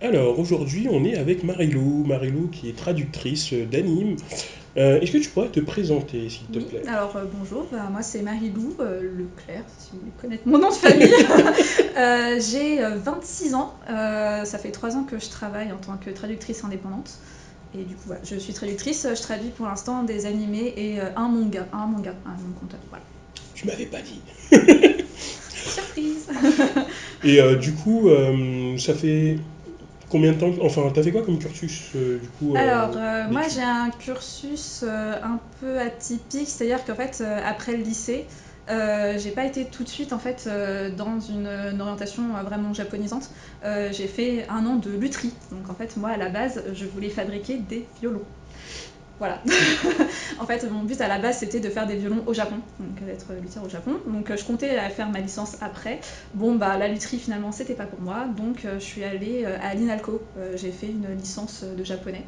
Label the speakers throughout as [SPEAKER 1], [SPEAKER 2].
[SPEAKER 1] Alors aujourd'hui, on est avec Marilou qui est traductrice d'anime. Est-ce que tu pourrais te présenter, s'il te
[SPEAKER 2] Oui,
[SPEAKER 1] plaît?
[SPEAKER 2] alors bonjour, moi c'est Marie-Lou Leclerc, si vous voulez connaître mon nom de famille. J'ai 26 ans, ça fait 3 ans que je travaille en tant que traductrice indépendante. Et du coup, voilà, je suis traductrice, je traduis pour l'instant des animés et un nom comptable, voilà.
[SPEAKER 1] Tu m'avais pas dit.
[SPEAKER 2] Surprise.
[SPEAKER 1] Et du coup, ça fait combien de temps? Enfin, t'as fait quoi comme cursus du coup
[SPEAKER 2] Alors, moi
[SPEAKER 1] d'études?
[SPEAKER 2] j'ai un cursus un peu atypique, c'est-à-dire qu'en fait, après le lycée, j'ai pas été tout de suite en fait dans une orientation vraiment japonisante. J'ai fait un an de lutherie. Donc en fait, moi à la base, je voulais fabriquer des violons. Voilà. En fait, mon but à la base, c'était de faire des violons au Japon, donc d'être luthière au Japon. Donc, je comptais faire ma licence après. Bon, bah, la lutherie, finalement, c'était pas pour moi. Donc, je suis allée à l'INALCO. J'ai fait une licence de japonais.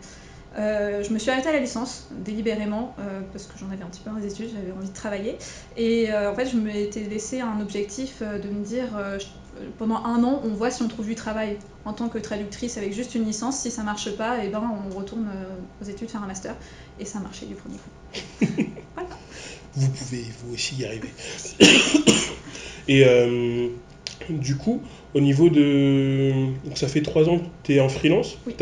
[SPEAKER 2] Je me suis arrêtée à la licence délibérément parce que j'en avais un petit peu dans les études, j'avais envie de travailler. Et en fait, je m'étais laissé un objectif de me dire pendant un an, on voit si on trouve du travail en tant que traductrice avec juste une licence. Si ça marche pas, et ben on retourne aux études faire un master. Et ça a marché du premier coup. Voilà.
[SPEAKER 1] Vous pouvez vous aussi y arriver. Et du coup, au niveau de... Donc ça fait 3 ans que tu es en freelance.
[SPEAKER 2] Oui.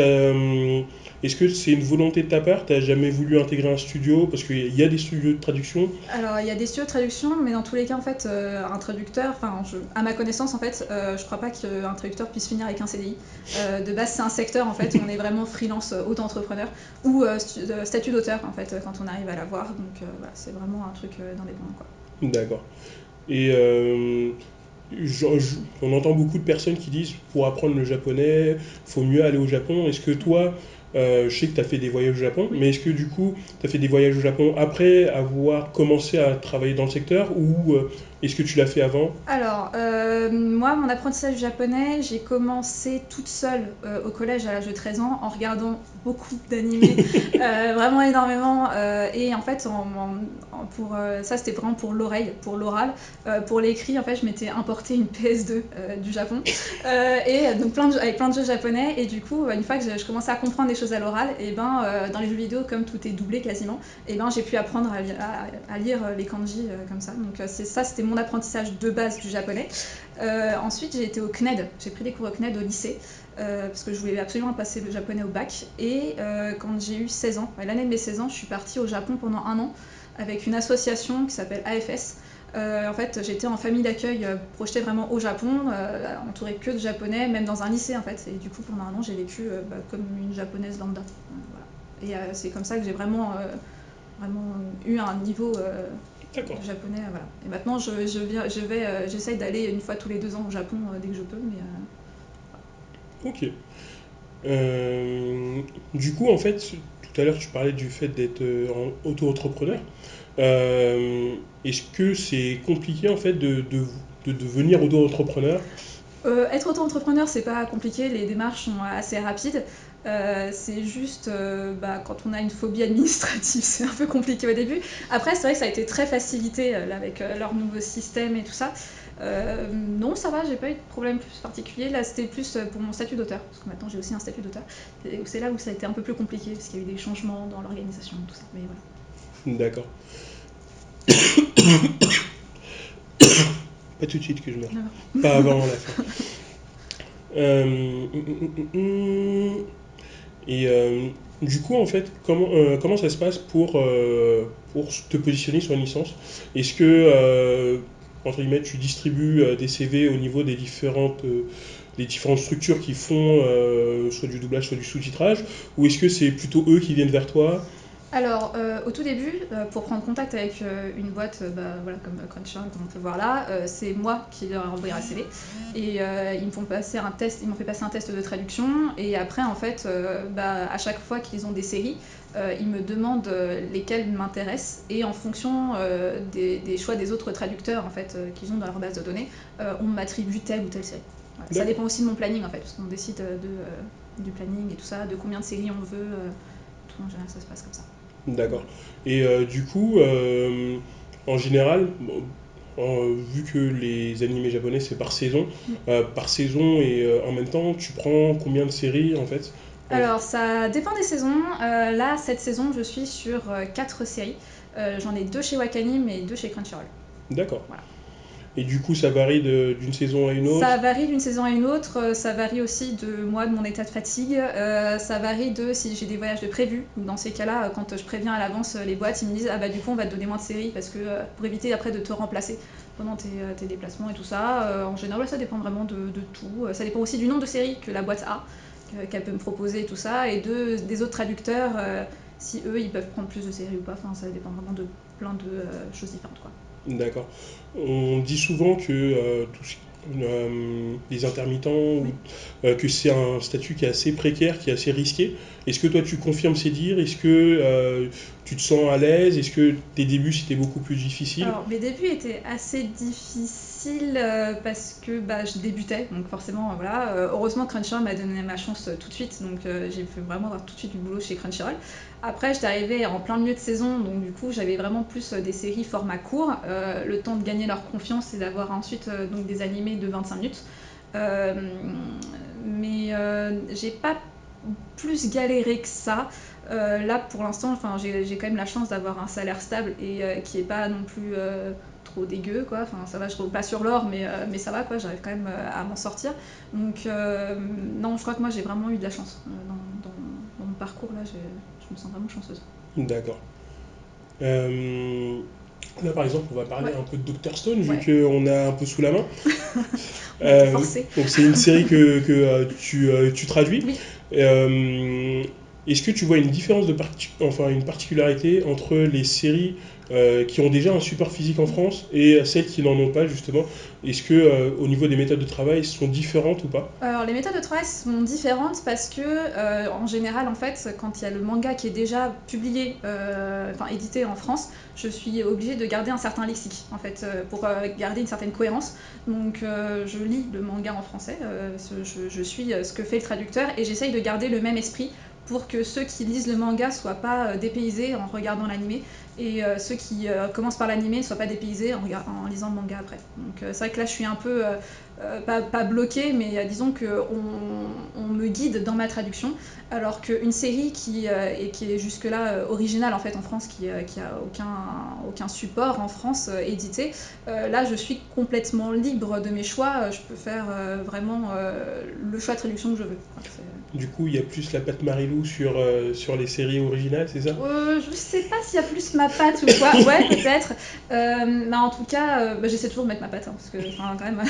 [SPEAKER 1] Est-ce que c'est une volonté de ta part? Tu n'as jamais voulu intégrer un studio? Parce qu'il y a des studios de traduction.
[SPEAKER 2] Alors, il y a des studios de traduction, mais dans tous les cas, en fait, un traducteur, à ma connaissance, en fait, je crois pas qu'un traducteur puisse finir avec un CDI. De base, c'est un secteur, en fait, où on est vraiment freelance, auto-entrepreneur, ou statut d'auteur, en fait, quand on arrive à l'avoir. Donc, voilà, c'est vraiment un truc d'indépendant, quoi.
[SPEAKER 1] D'accord. Et on entend beaucoup de personnes qui disent pour apprendre le japonais, il faut mieux aller au Japon. Est-ce que toi, je sais que tu as fait des voyages au Japon,
[SPEAKER 2] Oui.
[SPEAKER 1] mais est-ce que du coup, tu as fait des voyages au Japon après avoir commencé à travailler dans le secteur ou est-ce que tu l'as fait avant?
[SPEAKER 2] Alors, moi, mon apprentissage japonais, j'ai commencé toute seule au collège à l'âge de 13 ans en regardant beaucoup d'animés, vraiment énormément. Et en fait, ça, c'était vraiment pour l'oreille, pour l'oral. Pour l'écrit, en fait, je m'étais importé une PS2 du Japon. Et donc, avec plein de jeux japonais. Et du coup, une fois que je commençais à comprendre des choses à l'oral, et ben, dans les jeux vidéo, comme tout est doublé quasiment, et ben, j'ai pu apprendre à lire les kanji comme ça. Donc, c'était mon apprentissage de base du japonais. Ensuite, j'ai été au CNED, j'ai pris des cours au CNED au lycée. Parce que je voulais absolument passer le japonais au bac. Et quand j'ai eu 16 ans, l'année de mes 16 ans, je suis partie au Japon pendant un an avec une association qui s'appelle AFS. En fait, j'étais en famille d'accueil projetée vraiment au Japon, entourée que de japonais, même dans un lycée en fait. Et du coup, pendant un an, j'ai vécu comme une japonaise lambda. Voilà. Et c'est comme ça que j'ai vraiment eu un niveau
[SPEAKER 1] D'accord.
[SPEAKER 2] de japonais. Voilà. Et maintenant, j'essaye d'aller une fois tous les 2 ans au Japon dès que je peux. Mais
[SPEAKER 1] Ok. Euh, du coup, en fait, tout à l'heure, tu parlais du fait d'être auto-entrepreneur.
[SPEAKER 2] ouais.
[SPEAKER 1] Est-ce que c'est compliqué en fait de devenir auto-entrepreneur?
[SPEAKER 2] Être auto-entrepreneur, c'est pas compliqué, les démarches sont assez rapides. C'est juste quand on a une phobie administrative, c'est un peu compliqué au début. Après, c'est vrai que ça a été très facilité là, avec leur nouveau système et tout ça. Non, ça va, j'ai pas eu de problème plus particulier. Là, c'était plus pour mon statut d'auteur, parce que maintenant j'ai aussi un statut d'auteur. C'est là où ça a été un peu plus compliqué, parce qu'il y a eu des changements dans l'organisation, tout ça. Mais voilà.
[SPEAKER 1] D'accord. Pas tout de suite que je meurs. Pas avant la fin. Et du coup, en fait, comment ça se passe pour te positionner sur une licence? Est-ce que, entre guillemets, tu distribues des CV au niveau des différentes structures qui font soit du doublage, soit du sous-titrage? Ou est-ce que c'est plutôt eux qui viennent vers toi?
[SPEAKER 2] Alors, au tout début, pour prendre contact avec une boîte voilà, comme Crunchyroll, comme on peut voir là, c'est moi qui leur ai envoyé un CV. Et ils me font passer un test, ils m'ont fait passer un test de traduction. Et après, en fait, à chaque fois qu'ils ont des séries, ils me demandent lesquelles m'intéressent. Et en fonction des choix des autres traducteurs en fait, qu'ils ont dans leur base de données, on m'attribue telle ou telle série. Voilà. Ça
[SPEAKER 1] D'accord.
[SPEAKER 2] dépend aussi de mon planning en fait, parce qu'on décide du planning et tout ça, de combien de séries on veut. Tout en général, ça se passe comme ça.
[SPEAKER 1] D'accord.
[SPEAKER 2] Voilà.
[SPEAKER 1] Et du coup, en général, bon, vu que les animés japonais c'est par saison et en même temps, tu prends combien de séries en fait?
[SPEAKER 2] Alors, ça dépend des saisons. Là, cette saison, je suis sur 4 séries. J'en ai 2 chez Wakanim et 2 chez Crunchyroll.
[SPEAKER 1] D'accord.
[SPEAKER 2] Voilà.
[SPEAKER 1] Et du coup, ça varie d'une saison à une autre?
[SPEAKER 2] Ça varie d'une saison à une autre, ça varie aussi de moi, de mon état de fatigue, ça varie de si j'ai des voyages de prévus. Dans ces cas-là, quand je préviens à l'avance les boîtes, ils me disent ah bah du coup on va te donner moins de séries parce que pour éviter après de te remplacer pendant tes déplacements et tout ça. En général, ça dépend vraiment de tout. Ça dépend aussi du nombre de séries que la boîte a, qu'elle peut me proposer et tout ça, et des autres traducteurs, si eux ils peuvent prendre plus de séries ou pas. Enfin, ça dépend vraiment de plein de choses différentes, quoi.
[SPEAKER 1] D'accord. On dit souvent que les intermittents,
[SPEAKER 2] Oui.
[SPEAKER 1] que c'est un statut qui est assez précaire, qui est assez risqué. Est-ce que toi tu confirmes ces dires? Est-ce que tu te sens à l'aise? Est-ce que tes débuts c'était beaucoup plus difficile?
[SPEAKER 2] Alors, mes débuts étaient assez difficiles parce que bah, je débutais, donc forcément, voilà. Heureusement, Crunchyroll m'a donné ma chance tout de suite, donc j'ai pu vraiment avoir tout de suite du boulot chez Crunchyroll. Après, j'étais arrivée en plein milieu de saison, donc du coup, j'avais vraiment plus des séries format court, le temps de gagner leur confiance et d'avoir ensuite donc des animés de 25 minutes. Euh, mais j'ai pas plus galéré que ça. Là, pour l'instant, j'ai quand même la chance d'avoir un salaire stable et qui est pas non plus trop dégueu, quoi. Enfin, ça va, je roule pas sur l'or, mais ça va, quoi. J'arrive quand même à m'en sortir. Donc, non, je crois que moi, j'ai vraiment eu de la chance dans mon parcours. Là, je me sens vraiment chanceuse.
[SPEAKER 1] D'accord. Euh, Là par exemple, on va parler
[SPEAKER 2] Ouais,
[SPEAKER 1] un peu de Dr Stone vu
[SPEAKER 2] ouais,
[SPEAKER 1] qu'on a un peu sous la main.
[SPEAKER 2] on a été forcés.
[SPEAKER 1] Donc c'est une série que tu traduis.
[SPEAKER 2] Oui.
[SPEAKER 1] Euh, Est-ce que tu vois une différence enfin une particularité entre les séries qui ont déjà un support physique en France et celles qui n'en ont pas justement? Est-ce que au niveau des méthodes de travail, elles sont différentes ou pas?
[SPEAKER 2] Alors les méthodes de travail sont différentes parce que en général en fait quand il y a le manga qui est déjà publié, enfin édité en France, je suis obligée de garder un certain lexique en fait pour garder une certaine cohérence. Donc je lis le manga en français, je suis ce que fait le traducteur et j'essaye de garder le même esprit pour que ceux qui lisent le manga soient pas dépaysés en regardant l'animé et ceux qui commencent par l'animé ne soient pas dépaysés en lisant le manga après. Donc c'est vrai que là je suis un peu pas bloqué, mais disons qu'on me guide dans ma traduction, alors qu'une série qui est jusque-là originale en fait en France, qui a aucun support en France édité, là je suis complètement libre de mes choix, je peux faire vraiment le choix de traduction que je veux.
[SPEAKER 1] Du coup, il y a plus la patte Marilou sur les séries originales, c'est ça?
[SPEAKER 2] Je sais pas s'il y a plus ma patte ou quoi, ouais peut-être. Bah, en tout cas, bah, j'essaie toujours de mettre ma patte, hein, parce que quand même,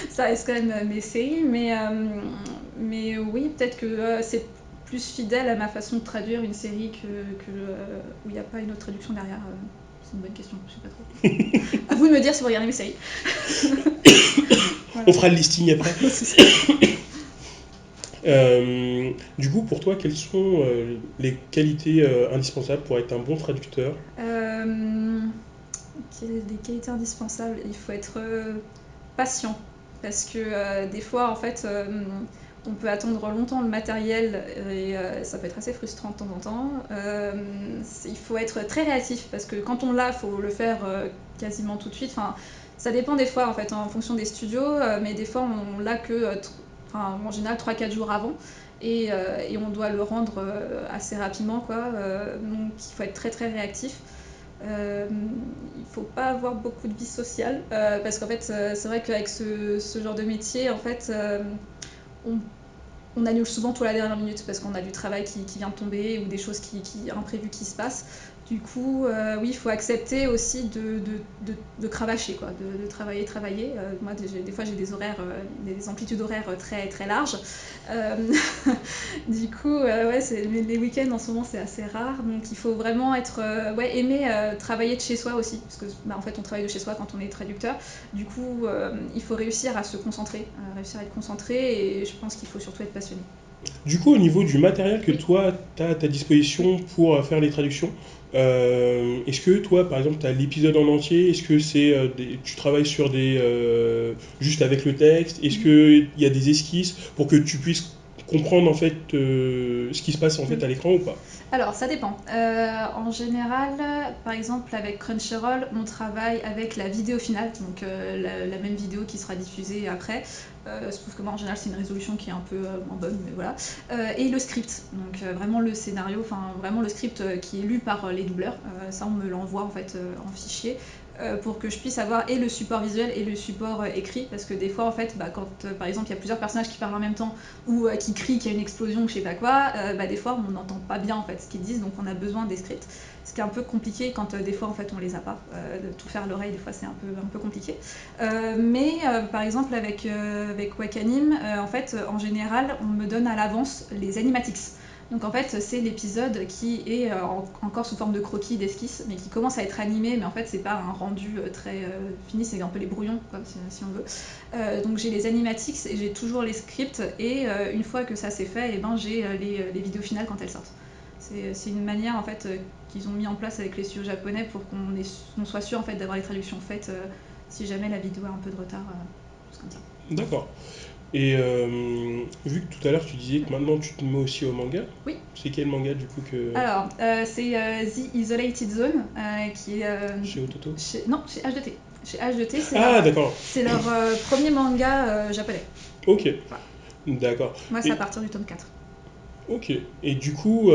[SPEAKER 2] ça reste quand même mes séries, mais oui, peut-être que c'est plus fidèle à ma façon de traduire une série où il n'y a pas une autre traduction derrière. C'est une bonne question, je sais pas trop. À vous de me dire si vous regardez mes séries. Voilà.
[SPEAKER 1] On fera le listing après.
[SPEAKER 2] C'est ça.
[SPEAKER 1] Du coup, pour toi, quelles sont les qualités indispensables pour être un bon traducteur?
[SPEAKER 2] Euh, des qualités indispensables, il faut être patient parce que des fois en fait on peut attendre longtemps le matériel et ça peut être assez frustrant de temps en temps. Il faut être très réactif parce que quand on l'a, il faut le faire quasiment tout de suite. Enfin, ça dépend des fois en fait en fonction des studios, mais des fois on l'a que en général 3-4 jours avant. Et on doit le rendre assez rapidement, quoi. Donc il faut être très très réactif. Il faut pas avoir beaucoup de vie sociale parce qu'en fait c'est vrai qu'avec ce genre de métier en fait on, on annule souvent tout à la dernière minute parce qu'on a du travail qui vient de tomber ou des choses imprévues qui se passent. Du coup, oui, il faut accepter aussi de cravacher, quoi, de travailler. Moi, des fois, j'ai des horaires, des amplitudes horaires très, très larges. Euh, du coup, ouais, les week-ends en ce moment, c'est assez rare. Donc, il faut vraiment ouais, aimer travailler de chez soi aussi. Parce que, bah, en fait, on travaille de chez soi quand on est traducteur. Du coup, il faut réussir à se concentrer, réussir à être concentré. Et je pense qu'il faut surtout être passionné.
[SPEAKER 1] Du coup, au niveau du matériel que
[SPEAKER 2] Oui,
[SPEAKER 1] toi, tu as à ta
[SPEAKER 2] oui.
[SPEAKER 1] disposition pour faire les traductions, est-ce que toi, par exemple, tu as l'épisode en entier? Est-ce que tu travailles sur juste avec le texte? Est-ce
[SPEAKER 2] Mhm.
[SPEAKER 1] qu'il y a des esquisses pour que tu puisses comprendre en fait ce qui se passe en fait à l'écran ou pas?
[SPEAKER 2] Alors, ça dépend. En général, par exemple, avec Crunchyroll, on travaille avec la vidéo finale, donc la même vidéo qui sera diffusée après. Sauf que moi, en général, c'est une résolution qui est un peu moins bonne, mais voilà. Et le script, donc vraiment le scénario, enfin vraiment le script qui est lu par les doubleurs. Ça, on me l'envoie en fait en fichier. Pour que je puisse avoir et le support visuel et le support écrit, parce que des fois en fait quand par exemple il y a plusieurs personnages qui parlent en même temps ou qui crient qu'il y a une explosion ou je sais pas quoi, des fois on n'entend pas bien en fait ce qu'ils disent, donc on a besoin des scripts, ce qui est un peu compliqué quand des fois en fait on les a pas, de tout faire à l'oreille des fois c'est un peu compliqué. Mais par exemple avec Wakanim, en fait en général on me donne à l'avance les animatics. Donc en fait, c'est l'épisode qui est encore sous forme de croquis, d'esquisse, mais qui commence à être animé, mais en fait, c'est pas un rendu très fini, c'est un peu les brouillons, quoi, si on veut. Donc j'ai les animatics et j'ai toujours les scripts, et une fois que ça c'est fait, et ben, j'ai les vidéos finales quand elles sortent. C'est une manière en fait qu'ils ont mis en place avec les studios japonais pour qu'on soit sûr en fait d'avoir les traductions faites si jamais la vidéo a un peu de retard, juste comme ça.
[SPEAKER 1] D'accord. Et vu que tout à l'heure tu disais que maintenant tu te mets aussi au manga,
[SPEAKER 2] Oui.
[SPEAKER 1] c'est quel manga du coup que
[SPEAKER 2] Alors, c'est The Isolated Zone, qui est
[SPEAKER 1] chez Ototo?
[SPEAKER 2] non, chez H2T. Chez H2T,
[SPEAKER 1] Ah d'accord.
[SPEAKER 2] c'est leur premier manga japonais.
[SPEAKER 1] Ok.
[SPEAKER 2] Voilà.
[SPEAKER 1] D'accord.
[SPEAKER 2] Moi, c'est à
[SPEAKER 1] Et
[SPEAKER 2] partir du tome 4.
[SPEAKER 1] ok. Et du coup,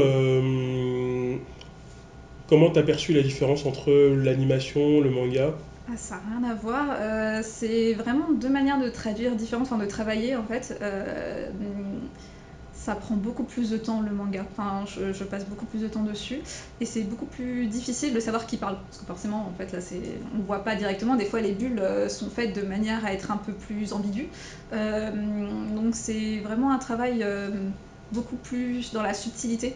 [SPEAKER 1] comment t'as perçu la différence entre l'animation, le manga?
[SPEAKER 2] Ah, ça n'a rien à voir. C'est vraiment deux manières de traduire différentes, enfin de travailler en fait. Ça prend beaucoup plus de temps le manga. Enfin, je passe beaucoup plus de temps dessus. Et c'est beaucoup plus difficile de savoir qui parle. Parce que forcément, en fait, là, on ne voit pas directement. Des fois, les bulles sont faites de manière à être un peu plus ambiguës. Donc, c'est vraiment un travail beaucoup plus dans la subtilité.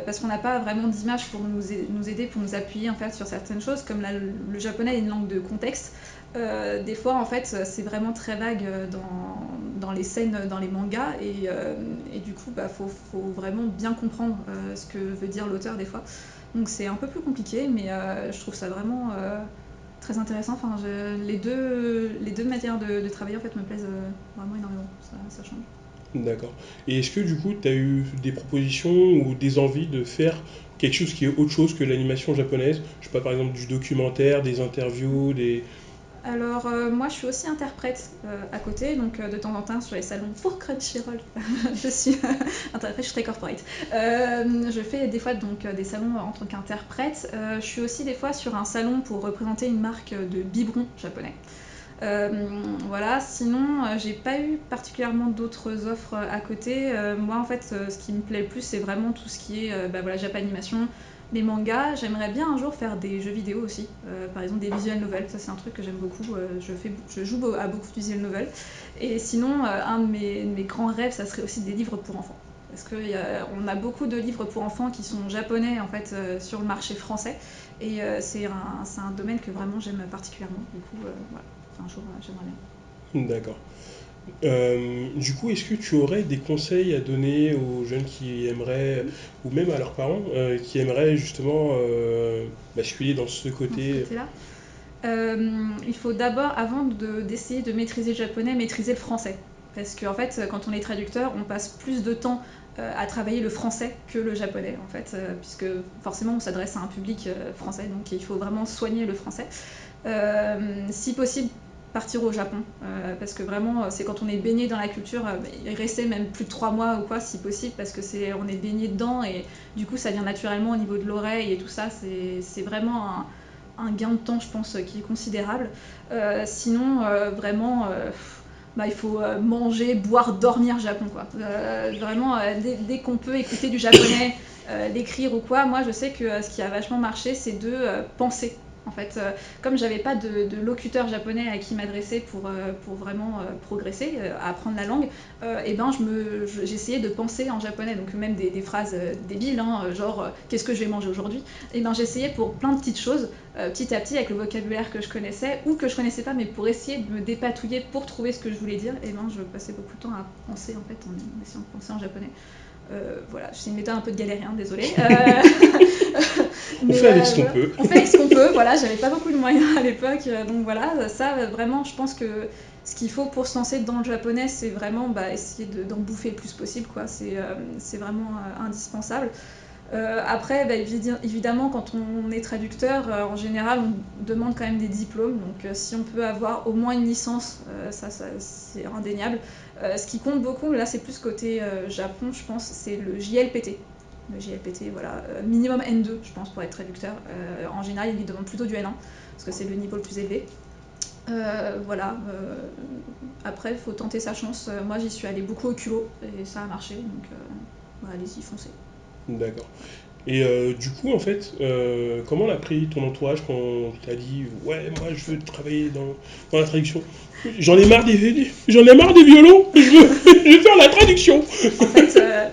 [SPEAKER 2] Parce qu'on n'a pas vraiment d'image pour nous aider, pour nous appuyer en fait sur certaines choses. Comme là, le japonais est une langue de contexte. Des fois, en fait, c'est vraiment très vague dans les scènes, dans les mangas, et du coup, faut vraiment bien comprendre ce que veut dire l'auteur des fois. Donc c'est un peu plus compliqué, mais je trouve ça vraiment très intéressant. Enfin, les deux manières de travailler en fait me plaisent vraiment énormément. Ça change.
[SPEAKER 1] D'accord. Et est-ce que du coup tu as eu des propositions ou des envies de faire quelque chose qui est autre chose que l'animation japonaise? Je sais pas, par exemple du documentaire, des interviews, des...
[SPEAKER 2] Alors, moi, je suis aussi interprète à côté, donc de temps en temps sur les salons pour Crunchyroll, je suis interprète, je suis très corporate. Je fais des fois donc des salons en tant qu'interprète. Je suis aussi des fois sur un salon pour représenter une marque de biberon japonais. Voilà, sinon, j'ai pas eu particulièrement d'autres offres à côté. Moi, en fait, ce qui me plaît le plus, c'est vraiment tout ce qui est voilà, Japanimation, les mangas. J'aimerais bien un jour faire des jeux vidéo aussi, par exemple des visual novels. Ça, c'est un truc que j'aime beaucoup. Je joue à beaucoup de visual novels. Et sinon, un de mes grands rêves, ça serait aussi des livres pour enfants. Parce qu'on a beaucoup de livres pour enfants qui sont japonais en fait sur le marché français. Et c'est un domaine que vraiment j'aime particulièrement. Du coup, voilà. Un jour, j'aimerais bien.
[SPEAKER 1] D'accord. Du coup, est-ce que tu aurais des conseils à donner aux jeunes qui aimeraient, ou même à leurs parents, qui aimeraient justement basculer dans ce
[SPEAKER 2] Dans ce
[SPEAKER 1] côté?
[SPEAKER 2] côté-là, il faut d'abord, avant d'essayer de maîtriser le japonais, maîtriser le français. Parce qu'en fait, quand on est traducteur, on passe plus de temps à travailler le français que le japonais, en fait, puisque forcément on s'adresse à un public français, donc il faut vraiment soigner le français. Si possible, partir au Japon, parce que vraiment, c'est quand on est baigné dans la culture, rester même plus de 3 mois ou quoi, si possible, parce que on est baigné dedans, et du coup, ça vient naturellement au niveau de l'oreille et tout ça. C'est vraiment un gain de temps, je pense, qui est considérable. Sinon, vraiment, il faut manger, boire, dormir Japon, quoi. Vraiment, dès qu'on peut écouter du japonais, l'écrire ou quoi, moi je sais que ce qui a vachement marché, c'est de penser. En fait, comme j'avais pas de locuteur japonais à qui m'adresser pour vraiment progresser, apprendre la langue, et ben j'essayais de penser en japonais, donc même des phrases débiles, hein, genre qu'est-ce que je vais manger aujourd'hui, et ben j'essayais pour plein de petites choses, petit à petit avec le vocabulaire que je connaissais ou que je connaissais pas, mais pour essayer de me dépatouiller pour trouver ce que je voulais dire, et ben je passais beaucoup de temps à penser en fait en essayant de penser en japonais. Voilà, c'est une méthode un peu de galérien, désolé.
[SPEAKER 1] On
[SPEAKER 2] Mais
[SPEAKER 1] fait avec ce qu'on
[SPEAKER 2] voilà.
[SPEAKER 1] peut.
[SPEAKER 2] On fait avec ce qu'on peut. Voilà, j'avais pas beaucoup de moyens à l'époque, donc voilà, ça vraiment, je pense que Ce qu'il faut pour se lancer dans le japonais, c'est vraiment essayer d'en bouffer le plus possible, quoi. C'est vraiment indispensable. Après, évidemment, quand on est traducteur, en général, on demande quand même des diplômes. Donc, si on peut avoir au moins une licence, ça c'est indéniable. Ce qui compte beaucoup, là, c'est plus côté Japon, je pense, c'est le JLPT. Le JLPT, voilà, minimum N2, je pense, pour être traducteur. En général, ils demandent plutôt du N1, parce que c'est le niveau le plus élevé. Voilà. Après, il faut tenter sa chance. Moi, j'y suis allée beaucoup au culot, et ça a marché. Donc, allez-y, foncez.
[SPEAKER 1] D'accord. Et du coup, en fait, comment l'a pris ton entourage quand t'as dit ouais, moi je veux travailler dans la traduction. J'en ai marre des violons. Je veux faire la traduction.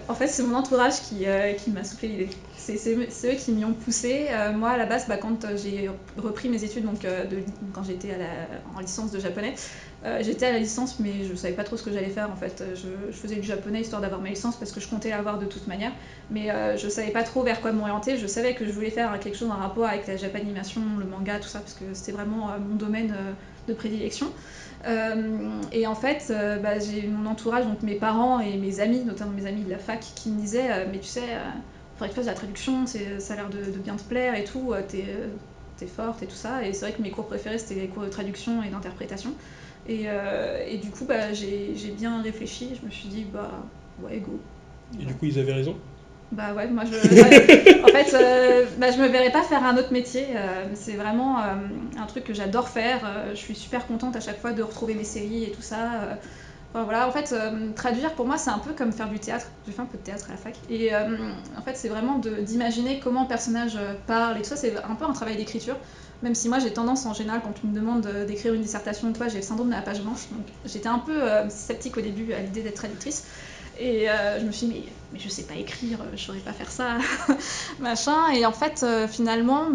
[SPEAKER 2] En fait, c'est mon entourage qui m'a soufflé l'idée. C'est eux qui m'y ont poussé. Moi, à la base, quand j'ai repris mes études, donc quand j'étais en licence de japonais, j'étais à la licence, mais je savais pas trop ce que j'allais faire. En fait, je faisais du japonais histoire d'avoir ma licence parce que je comptais l'avoir de toute manière, mais je savais pas trop vers quoi m'orienter. Je savais que je voulais faire quelque chose en rapport avec la japanimation, le manga, tout ça, parce que c'était vraiment mon domaine de prédilection. Et en fait, j'ai mon entourage, donc mes parents et mes amis, notamment mes amis de la fac, qui me disaient mais tu sais, faudrait que tu fasses de la traduction, ça a l'air de bien te plaire et tout, t'es forte et tout ça. Et c'est vrai que mes cours préférés, c'était les cours de traduction et d'interprétation. Et du coup, j'ai bien réfléchi, je me suis dit, ouais, go.
[SPEAKER 1] Et du coup, ils avaient raison.
[SPEAKER 2] Bah ouais, moi en fait, je me verrais pas faire un autre métier. C'est vraiment un truc que j'adore faire. Je suis super contente à chaque fois de retrouver mes séries et tout ça. Enfin, voilà, en fait, traduire pour moi, c'est un peu comme faire du théâtre. J'ai fait un peu de théâtre à la fac. Et en fait, c'est vraiment d'imaginer comment un personnage parle et tout ça. C'est un peu un travail d'écriture. Même si moi, j'ai tendance en général, quand tu me demandes d'écrire une dissertation, toi, j'ai le syndrome de la page blanche. Donc j'étais un peu sceptique au début à l'idée d'être traductrice. Et je me suis dit, mais je sais pas écrire, je saurais pas faire ça, machin. Et en fait, finalement,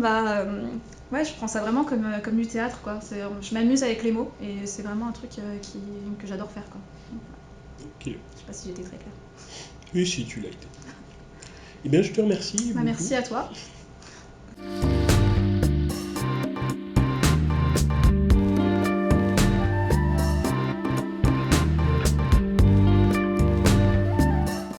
[SPEAKER 2] ouais, je prends ça vraiment comme du théâtre, quoi. Je m'amuse avec les mots et c'est vraiment un truc que j'adore faire, quoi.
[SPEAKER 1] Ok.
[SPEAKER 2] Je sais pas si j'étais très claire.
[SPEAKER 1] Oui, si tu l'as été. Eh bien, je te remercie beaucoup.
[SPEAKER 2] Merci à toi.